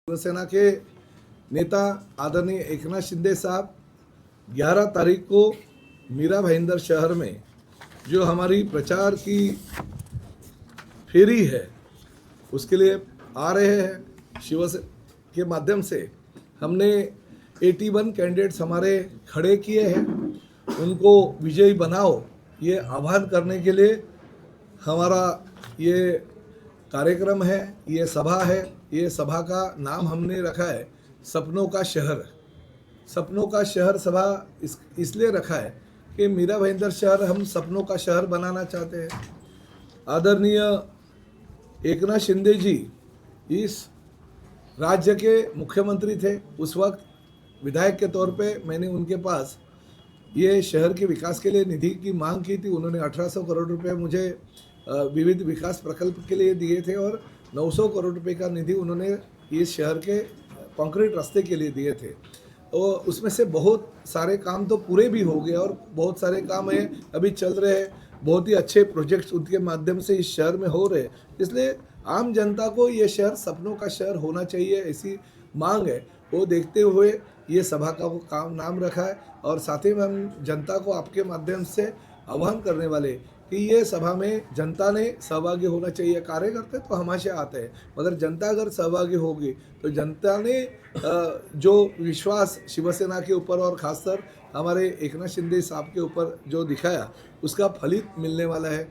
शिवसेना के नेता आदरणीय एकनाथ शिंदे साहब 11 तारीख को मीरा भाईंदर शहर में जो हमारी प्रचार की फेरी है उसके लिए आ रहे हैं। शिवसेना के माध्यम से हमने 81 कैंडिडेट्स हमारे खड़े किए हैं, उनको विजयी बनाओ ये आह्वान करने के लिए हमारा ये कार्यक्रम है, ये सभा है। ये सभा का नाम हमने रखा है सपनों का शहर। सपनों का शहर सभा इसलिए रखा है कि मीरा भाईंदर शहर हम सपनों का शहर बनाना चाहते हैं। आदरणीय एकनाथ शिंदे जी इस राज्य के मुख्यमंत्री थे, उस वक्त विधायक के तौर पे मैंने उनके पास ये शहर के विकास के लिए निधि की मांग की थी। उन्होंने 1800 करोड़ रुपए मुझे विविध विकास प्रकल्प के लिए दिए थे और 900 करोड़ रुपए का निधि उन्होंने इस शहर के कंक्रीट रास्ते के लिए दिए थे। और उसमें से बहुत सारे काम तो पूरे भी हो गए और बहुत सारे काम है अभी चल रहे हैं। बहुत ही अच्छे प्रोजेक्ट्स उनके माध्यम से इस शहर में हो रहे हैं। इसलिए आम जनता को ये शहर सपनों का शहर होना चाहिए, ऐसी मांग है। वो देखते हुए ये सभा का वो काम नाम रखा है। और साथ ही में हम जनता को आपके माध्यम से आह्वान करने वाले कि ये सभा में जनता ने सहभागी होना चाहिए। कार्यकर्ता तो हमेशा आते हैं, मगर जनता अगर सहभागी होगी तो जनता ने जो विश्वास शिवसेना के ऊपर और खासकर हमारे एकनाथ शिंदे साहब के ऊपर जो दिखाया उसका फलित मिलने वाला है।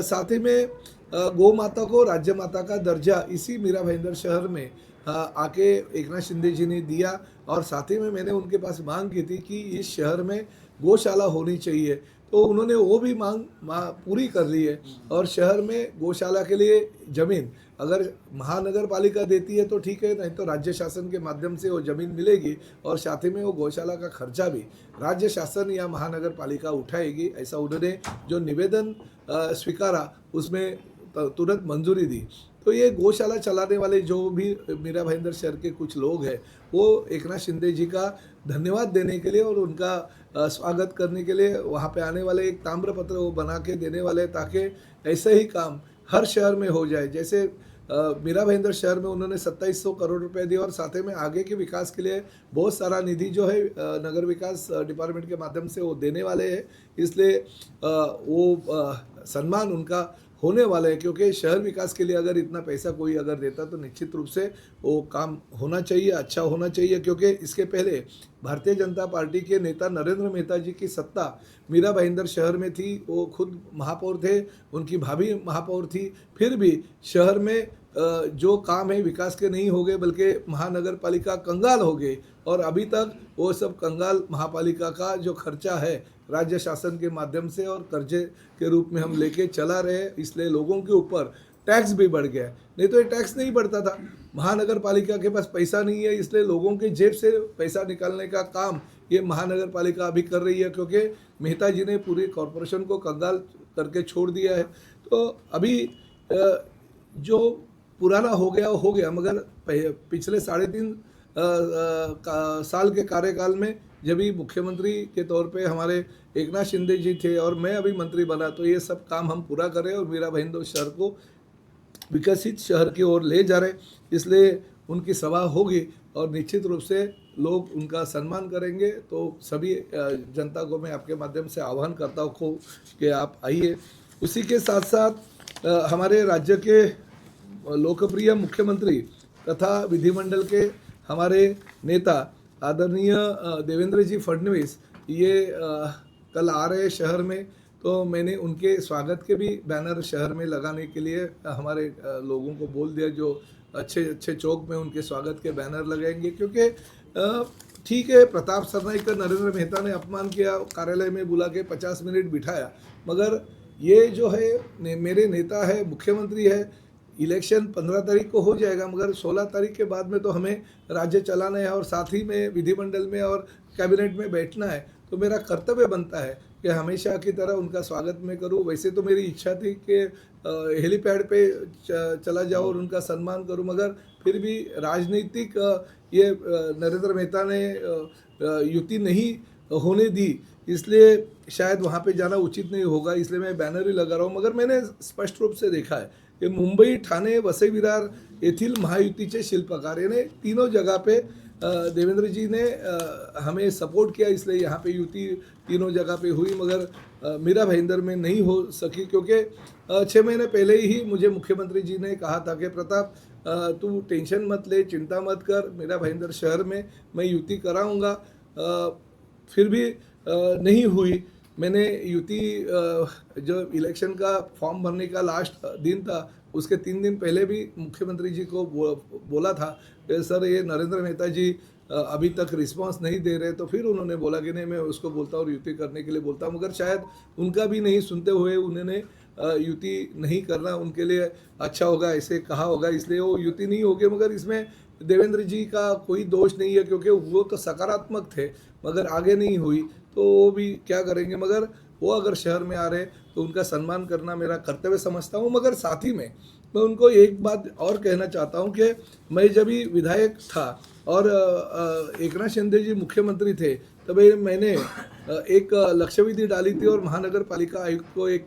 साथ ही में गौ माता को राज्य माता का दर्जा इसी मीरा भाईंदर शहर में आके एकनाथ शिंदे जी ने दिया। और साथ ही में मैंने उनके पास मांग की थी कि इस शहर में गौशाला होनी चाहिए, तो उन्होंने वो भी मांग पूरी कर ली है। और शहर में गौशाला के लिए ज़मीन अगर महानगर पालिका देती है तो ठीक है, नहीं तो राज्य शासन के माध्यम से वो ज़मीन मिलेगी और साथ ही में वो गौशाला का खर्चा भी राज्य शासन या महानगर पालिका उठाएगी। ऐसा उन्होंने जो निवेदन स्वीकारा उसमें तुरंत मंजूरी दी। तो ये गौशाला चलाने वाले जो भी मीरा भाईंदर शहर के कुछ लोग हैं वो एकनाथ शिंदे जी का धन्यवाद देने के लिए और उनका स्वागत करने के लिए वहाँ पे आने वाले एक ताम्र पत्र वो बना के देने वाले, ताकि ऐसे ही काम हर शहर में हो जाए। जैसे मीरा भाईंदर शहर में उन्होंने 2700 करोड़ रुपए दिए और साथ में आगे के विकास के लिए बहुत सारा निधि जो है नगर विकास डिपार्टमेंट के माध्यम से वो देने वाले हैं। इसलिए वो सम्मान उनका होने वाला है, क्योंकि शहर विकास के लिए अगर इतना पैसा कोई अगर देता तो निश्चित रूप से वो काम होना चाहिए, अच्छा होना चाहिए। क्योंकि इसके पहले भारतीय जनता पार्टी के नेता नरेंद्र मेहता जी की सत्ता मीरा भाईंदर शहर में थी। वो खुद महापौर थे, उनकी भाभी महापौर थी, फिर भी शहर में जो काम है विकास के नहीं हो गए, बल्कि महानगर पालिका कंगाल हो गई। और अभी तक वो सब कंगाल महापालिका का जो खर्चा है राज्य शासन के माध्यम से और कर्जे के रूप में हम लेके चला रहे, इसलिए लोगों के ऊपर टैक्स भी बढ़ गया है। नहीं तो ये टैक्स नहीं बढ़ता था। महानगर पालिका के पास पैसा नहीं है, इसलिए लोगों के जेब से पैसा निकालने का काम ये महानगर पालिका अभी कर रही है, क्योंकि मेहता जी ने पूरी कॉरपोरेशन को कंगाल करके छोड़ दिया है। तो अभी जो पुराना हो गया, मगर पिछले 3.5 साल के कार्यकाल में जब भी मुख्यमंत्री के तौर पे हमारे एकनाथ शिंदे जी थे और मैं अभी मंत्री बना, तो ये सब काम हम पूरा करें और मीरा भाईंदर शहर को विकसित शहर की ओर ले जा रहे। इसलिए उनकी सभा होगी और निश्चित रूप से लोग उनका सम्मान करेंगे। तो सभी जनता को मैं आपके माध्यम से आह्वान करता हूँ कि आप आइए। उसी के साथ साथ हमारे राज्य के लोकप्रिय मुख्यमंत्री तथा विधिमंडल के हमारे नेता आदरणीय देवेंद्र जी फडणवीस ये कल आ रहे शहर में, तो मैंने उनके स्वागत के भी बैनर शहर में लगाने के लिए हमारे लोगों को बोल दिया, जो अच्छे अच्छे चौक में उनके स्वागत के बैनर लगाएंगे। क्योंकि ठीक है, प्रताप सरनाईक का नरेंद्र मेहता ने अपमान किया, कार्यालय में बुला के 50 मिनट बिठाया, मगर ये जो है मेरे नेता है, मुख्यमंत्री है। इलेक्शन 15 तारीख को हो जाएगा, मगर 16 तारीख के बाद में तो हमें राज्य चलाना है और साथ ही में विधिमंडल में और कैबिनेट में बैठना है। तो मेरा कर्तव्य बनता है कि हमेशा की तरह उनका स्वागत मैं करूं। वैसे तो मेरी इच्छा थी कि हेलीपैड पे चला जाऊं और उनका सम्मान करूं, मगर फिर भी राजनीतिक ये नरेंद्र मेहता ने युति नहीं होने दी, इसलिए शायद वहाँ पे जाना उचित नहीं होगा। इसलिए मैं बैनर ही लगा रहा हूँ। मगर मैंने स्पष्ट रूप से देखा है हे मुंबई, ठाणे, वसई विरार येथील महायुतीचे शिल्पकार, यानी तीनों जगह पे देवेंद्र जी ने हमें सपोर्ट किया, इसलिए यहाँ पे युति तीनों जगह पे हुई। मगर मीरा भाईंदर में नहीं हो सकी, क्योंकि 6 महीने पहले ही मुझे मुख्यमंत्री जी ने कहा था कि प्रताप तू टेंशन मत ले, चिंता मत कर, मीरा भाईंदर शहर में मैं युति कराऊंगा। फिर भी नहीं हुई। मैंने युति जो इलेक्शन का फॉर्म भरने का लास्ट दिन था, उसके 3 दिन पहले भी मुख्यमंत्री जी को बोला था कि सर ये नरेंद्र मेहता जी अभी तक रिस्पांस नहीं दे रहे। तो फिर उन्होंने बोला कि नहीं, मैं उसको बोलता और युति करने के लिए बोलता, मगर शायद उनका भी नहीं सुनते हुए उन्होंने युति नहीं करना उनके लिए अच्छा होगा ऐसे कहा होगा, इसलिए वो युति नहीं होगी। मगर इसमें देवेंद्र जी का कोई दोष नहीं है, क्योंकि वो तो सकारात्मक थे, मगर आगे नहीं हुई तो वो भी क्या करेंगे। मगर वो अगर शहर में आ रहे तो उनका सम्मान करना मेरा कर्तव्य समझता हूँ। मगर साथ ही में मैं उनको एक बात और कहना चाहता हूँ कि मैं जब भी विधायक था और एकनाथ शिंदे जी मुख्यमंत्री थे, तब मैंने एक लक्ष्यविधि डाली थी और महानगर पालिका आयुक्त को एक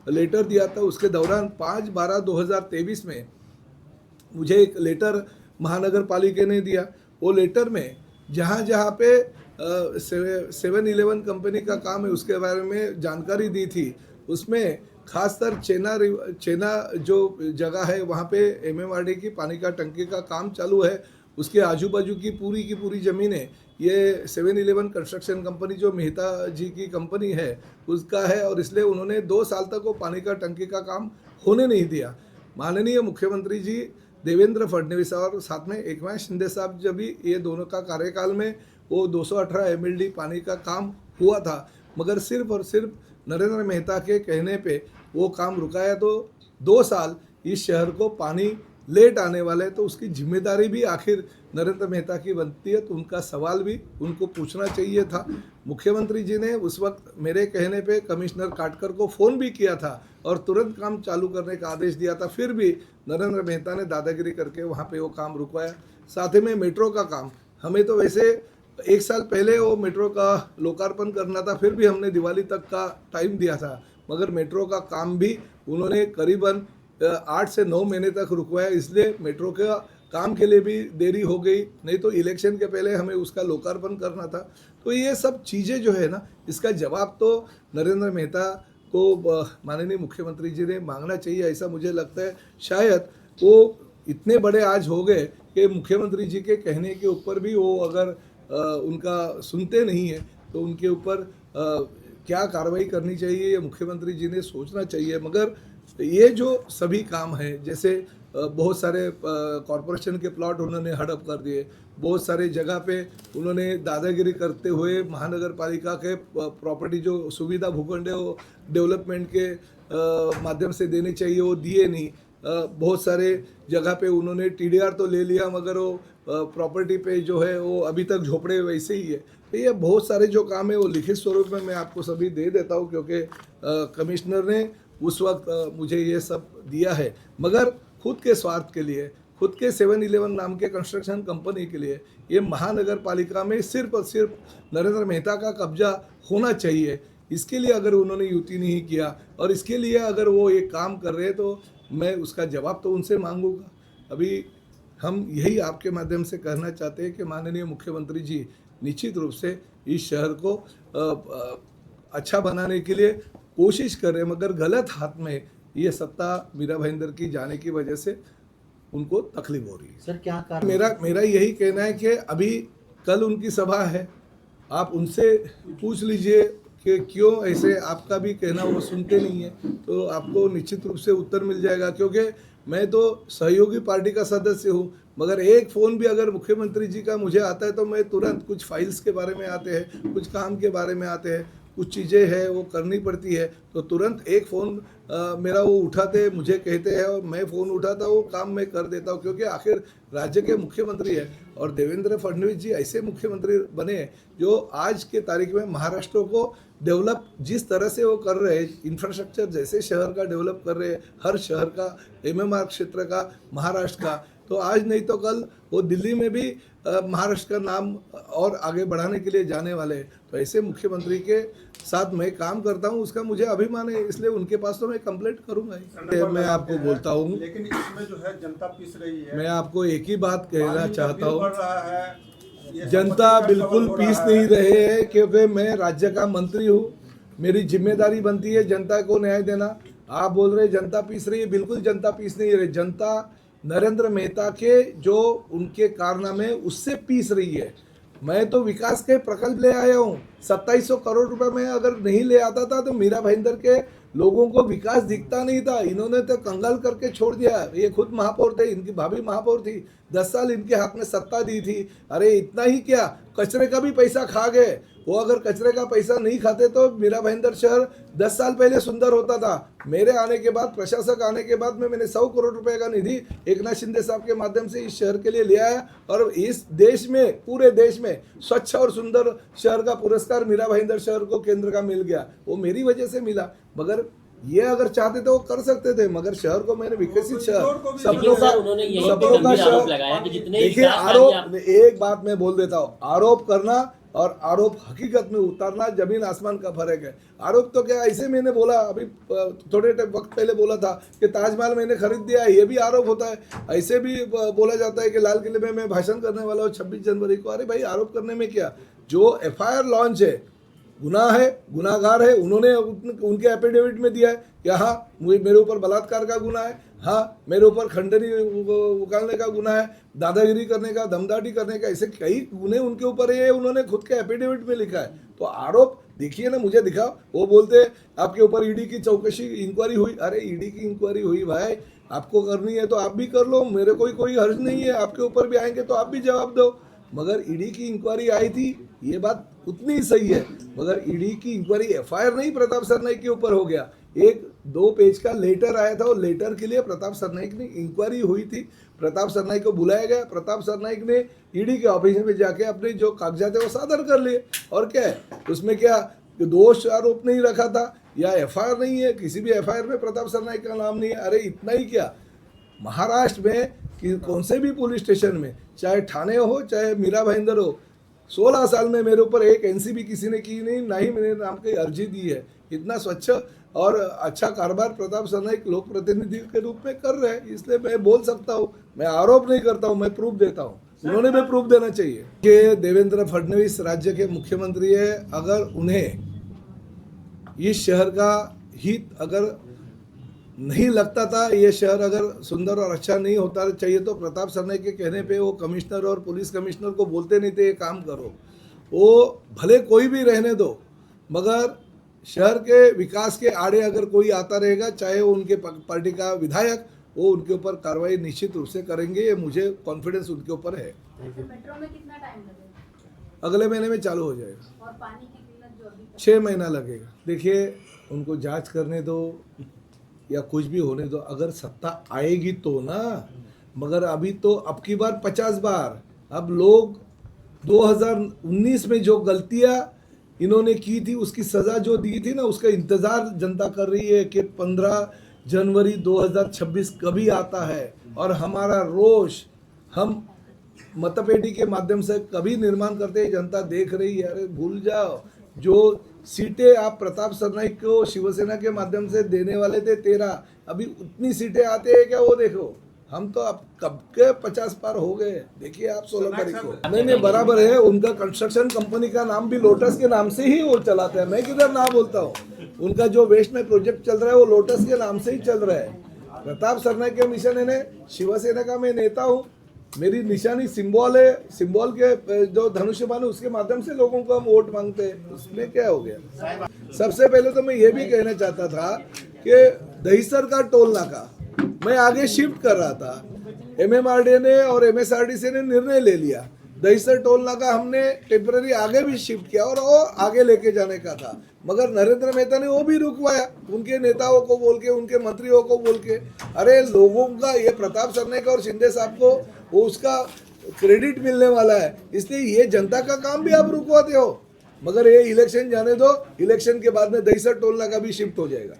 लेटर दिया था। उसके दौरान 5/12/2023 में मुझे एक लेटर महानगर पालिका ने दिया। वो लेटर में जहाँ जहाँ पे 7-Eleven कंपनी का काम है उसके बारे में जानकारी दी थी। उसमें खासकर चेना जो जगह है वहाँ पे MMRD की पानी का टंकी का काम चालू है। उसके आजू बाजू की पूरी ज़मीनें ये 7-Eleven कंस्ट्रक्शन कंपनी जो मेहता जी की कंपनी है उसका है, और इसलिए उन्होंने 2 साल तक वो पानी का टंकी का काम होने नहीं दिया। माननीय मुख्यमंत्री जी देवेंद्र फडणवीस और साथ में एकनाथ शिंदे साहब जब भी ये दोनों का कार्यकाल में वो 218 MLD पानी का काम हुआ था, मगर सिर्फ और सिर्फ नरेंद्र मेहता के कहने पे वो काम रुकाया। तो 2 साल इस शहर को पानी लेट आने वाले, तो उसकी जिम्मेदारी भी आखिर नरेंद्र मेहता की बनती है, तो उनका सवाल भी उनको पूछना चाहिए था। मुख्यमंत्री जी ने उस वक्त मेरे कहने पे कमिश्नर काटकर को फ़ोन भी किया था और तुरंत काम चालू करने का आदेश दिया था, फिर भी नरेंद्र मेहता ने दादागिरी करके वहाँ पे वो काम रुकवाया। साथ ही में मेट्रो का काम, हमें तो वैसे 1 साल पहले वो मेट्रो का लोकार्पण करना था, फिर भी हमने दिवाली तक का टाइम दिया था, मगर मेट्रो का काम भी उन्होंने करीबन 8 से 9 महीने तक रुकवाया। इसलिए मेट्रो का काम के लिए भी देरी हो गई, नहीं तो इलेक्शन के पहले हमें उसका लोकार्पण करना था। तो ये सब चीज़ें जो है ना, इसका जवाब तो नरेंद्र मेहता को माननीय मुख्यमंत्री जी ने मांगना चाहिए, ऐसा मुझे लगता है। शायद वो इतने बड़े आज हो गए कि मुख्यमंत्री जी के कहने के ऊपर भी वो अगर उनका सुनते नहीं है तो उनके ऊपर क्या कार्रवाई करनी चाहिए ये मुख्यमंत्री जी ने सोचना चाहिए। मगर ये जो सभी काम हैं, जैसे बहुत सारे कॉरपोरेशन के प्लॉट उन्होंने हड़प कर दिए, बहुत सारे जगह पे उन्होंने दादागिरी करते हुए महानगर पालिका के प्रॉपर्टी जो सुविधा भूखंड है वो डेवलपमेंट के माध्यम से देनी चाहिए, वो दिए नहीं। बहुत सारे जगह पे उन्होंने TDR तो ले लिया, मगर वो प्रॉपर्टी पे जो है वो अभी तक झोपड़े वैसे ही है। तो ये बहुत सारे जो काम है वो लिखित स्वरूप में मैं आपको सभी दे देता हूँ, क्योंकि कमिश्नर ने उस वक्त मुझे ये सब दिया है, मगर खुद के स्वार्थ के लिए, खुद के 7-Eleven नाम के कंस्ट्रक्शन कंपनी के लिए ये महानगर पालिका में सिर्फ और सिर्फ नरेंद्र मेहता का कब्जा होना चाहिए। इसके लिए अगर उन्होंने युति नहीं किया और इसके लिए अगर वो ये काम कर रहे हैं तो मैं उसका जवाब तो उनसे मांगूंगा। अभी हम यही आपके माध्यम से कहना चाहते हैं कि माननीय मुख्यमंत्री जी निश्चित रूप से इस शहर को अच्छा बनाने के लिए कोशिश कर रहे हैं, मगर गलत हाथ में ये सत्ता मीरा भाईंदर की जाने की वजह से उनको तकलीफ हो रही है। सर क्या कारण? मेरा यही कहना है कि अभी कल उनकी सभा है, आप उनसे पूछ लीजिए कि क्यों ऐसे, आपका भी कहना वो सुनते नहीं है, तो आपको निश्चित रूप से उत्तर मिल जाएगा। क्योंकि मैं तो सहयोगी पार्टी का सदस्य हूँ, मगर एक फ़ोन भी अगर मुख्यमंत्री जी का मुझे आता है तो मैं तुरंत, कुछ फाइल्स के बारे में आते हैं, कुछ काम के बारे में आते हैं, कुछ चीज़ें हैं वो करनी पड़ती है, तो तुरंत एक फ़ोन मेरा वो उठाते, मुझे कहते हैं और मैं फ़ोन उठाता हूँ, काम मैं कर देता हूँ। क्योंकि आखिर राज्य के मुख्यमंत्री है और देवेंद्र फडणवीस जी ऐसे मुख्यमंत्री बने जो आज के तारीख में महाराष्ट्र को डेवलप जिस तरह से वो कर रहे हैं, इंफ्रास्ट्रक्चर जैसे शहर का डेवलप कर रहे हैं, हर शहर का, MMR क्षेत्र का, महाराष्ट्र का, तो आज नहीं तो कल वो दिल्ली में भी महाराष्ट्र का नाम और आगे बढ़ाने के लिए जाने वाले हैं। तो ऐसे मुख्यमंत्री के साथ मैं काम करता हूँ, उसका मुझे अभिमान है, इसलिए उनके पास तो मैं कंप्लेंट करूंगा ही। मैं आपको बोलता हूँ, लेकिन इसमें जो है जनता पीस रही है। मैं आपको एक ही बात कहना चाहता हूँ, हूँ जनता बिल्कुल पीस नहीं रहे है, क्योंकि मैं राज्य का मंत्री हूँ, मेरी जिम्मेदारी बनती है जनता को न्याय देना। आप बोल रहे जनता पीस रही है, बिल्कुल जनता पीस नहीं रही। जनता नरेंद्र मेहता के जो उनके कारनामे उससे पीस रही है। मैं तो विकास के प्रकल्प ले आया हूँ, 2700 करोड़ रुपए में अगर नहीं ले आता था तो मीरा भाईंदर के लोगों को विकास दिखता नहीं था। इन्होंने तो कंगाल करके छोड़ दिया। ये खुद महापौर थे, इनकी भाभी महापौर थी, 10 साल इनके हाथ में सत्ता दी थी। अरे इतना ही क्या, कचरे का भी पैसा खा गए। वो अगर कचरे का पैसा नहीं खाते तो मीरा भाईंदर शहर 10 साल पहले सुंदर होता था। मेरे आने के बाद, प्रशासक आने के बाद में मैंने 100 करोड़ रुपए का निधि एकनाथ शिंदे साहब के माध्यम से इस शहर के लिए ले आया, और इस देश में, पूरे देश में स्वच्छ और सुंदर शहर का पुरस्कार मीरा भाईंदर शहर को केंद्र का मिल गया। वो मेरी वजह से मिला। मगर ये अगर चाहते तो वो कर सकते थे, मगर शहर को मैंने विकसित शहर, सबलों का शहर। देखिए आरोप, एक बात मैं बोल देता हूँ, आरोप करना और आरोप हकीकत में उतारना जमीन आसमान का फर्क है। आरोप तो क्या, ऐसे मैंने बोला अभी थोड़े वक्त पहले बोला था कि ताजमहल मैंने खरीद दिया, ये भी आरोप होता है। ऐसे भी बोला जाता है कि लाल किले में मैं भाषण करने वाला हूँ 26 जनवरी को। अरे भाई, आरोप करने में क्या, जो FIR लॉन्च है, गुनाह है, गुनाहगार है, उन्होंने उनके एफिडेविट में दिया है कि हाँ मेरे ऊपर बलात्कार का गुनाह है, हाँ मेरे ऊपर खंडनी उकालने का गुनाह है, दादागिरी करने का, दमदाटी करने का, ऐसे कई गुने उनके ऊपर है, उन्होंने खुद के एफिडेविट में लिखा है। तो आरोप देखिए ना, मुझे दिखाओ। वो बोलते आपके ऊपर ईडी की चौकसी, इंक्वायरी हुई। अरे ईडी की इंक्वायरी हुई भाई, आपको करनी है तो आप भी कर लो, मेरे कोई हर्ज नहीं है। आपके ऊपर भी आएंगे तो आप भी जवाब दो। मगर ईडी की इंक्वायरी आई थी, ये बात उतनी ही सही है, मगर ईडी की इंक्वायरी FIR नहीं प्रताप सरनाईक के ऊपर हो गया। एक 2 पेज का लेटर आया था, वो लेटर के लिए प्रताप सरनाईक ने इंक्वायरी हुई थी, प्रताप सरनाईक को बुलाया गया, प्रताप सरनाईक ने ईडी के ऑफिस में जाके अपने जो कागजात है वो सादर कर लिए। और क्या है उसमें, क्या दोष आरोप नहीं रखा था या FIR नहीं है, किसी भी FIR में प्रताप सरनाईक का नाम नहीं है। अरे इतना ही क्या, महाराष्ट्र में कि कौन से भी पुलिस स्टेशन में, चाहे ठाणे हो चाहे मीरा भाईंदर हो, 16 साल में मेरे ऊपर एक NCB किसी ने की नहीं, ना ही मेरे नाम की अर्जी दी है। इतना स्वच्छ और अच्छा कारोबार प्रताप सरनाईक लोक प्रतिनिधि के रूप में कर रहे हैं, इसलिए मैं बोल सकता हूँ। मैं आरोप नहीं करता हूँ, मैं प्रूफ देता हूँ। उन्होंने भी प्रूफ देना चाहिए कि देवेंद्र फडणवीस राज्य के मुख्यमंत्री है। अगर उन्हें इस शहर का हित अगर नहीं लगता था, ये शहर अगर सुंदर और अच्छा नहीं होता चाहिए, तो प्रताप सरनाईक के कहने पे वो कमिश्नर और पुलिस कमिश्नर को बोलते नहीं थे ये काम करो। वो भले कोई भी रहने दो, मगर शहर के विकास के आड़े अगर कोई आता रहेगा, चाहे वो उनके पार्टी का विधायक, वो उनके ऊपर कार्रवाई निश्चित रूप से करेंगे। ये मुझे कॉन्फिडेंस उनके ऊपर है। मेट्रो में कितना टाइम लगेगा? अगले महीने में चालू हो जाएगा। और पानी की किल्लत जो अभी 6 महीना लगेगा। देखिए उनको जांच करने दो या कुछ भी होने दो, अगर सत्ता आएगी तो ना। मगर अभी तो अब की बार 50 बार, अब लोग 2019 में जो गलतियां इन्होंने की थी, उसकी सजा जो दी थी ना, उसका इंतजार जनता कर रही है कि 15 जनवरी 2026 कभी आता है, और हमारा रोष हम मतपेटी के माध्यम से कभी निर्माण करते हैं, जनता देख रही है। अरे भूल जाओ, जो सीटें आप प्रताप सरनाईक को शिवसेना के माध्यम से देने वाले थे 13, अभी उतनी सीटें आते हैं क्या, वो देखो। हम तो अब कब के 50 पार हो गए। देखिए आप 16 तारीख को। नहीं बराबर है, उनका कंस्ट्रक्शन कंपनी का नाम भी लोटस के नाम से ही वो चलाते हैं। मैं किधर ना बोलता हूँ, उनका जो वेस्ट में प्रोजेक्ट चल रहा है वो लोटस के नाम से ही चल रहा है। प्रताप सरनाईक के मिशन है, शिवसेना का मैं नेता हूँ, मेरी निशानी सिंबल है, सिंबल के जो धनुष्यबाण है उसके माध्यम से लोगों को हम वोट मांगते हैं। उसमें क्या हो गया। सबसे पहले तो मैं ये भी कहना चाहता था कि दहीसर का टोल नाका मैं आगे शिफ्ट कर रहा था, MMRDA ने और MSRDC ने निर्णय ले लिया, दहीसर टोल नाका हमने टेम्पररी आगे भी शिफ्ट किया और वो आगे लेके जाने का था, मगर नरेंद्र मेहता ने वो भी रुकवाया, उनके नेताओं को बोल के, उनके मंत्रियों को बोल के। अरे लोगों का, ये प्रताप सरनाईक और शिंदे साहब को वो उसका क्रेडिट मिलने वाला है, इसलिए ये जनता का काम भी आप रुकवाते हो। मगर ये इलेक्शन जाने दो, इलेक्शन के बाद में दहीसर टोल नाका भी शिफ्ट हो जाएगा।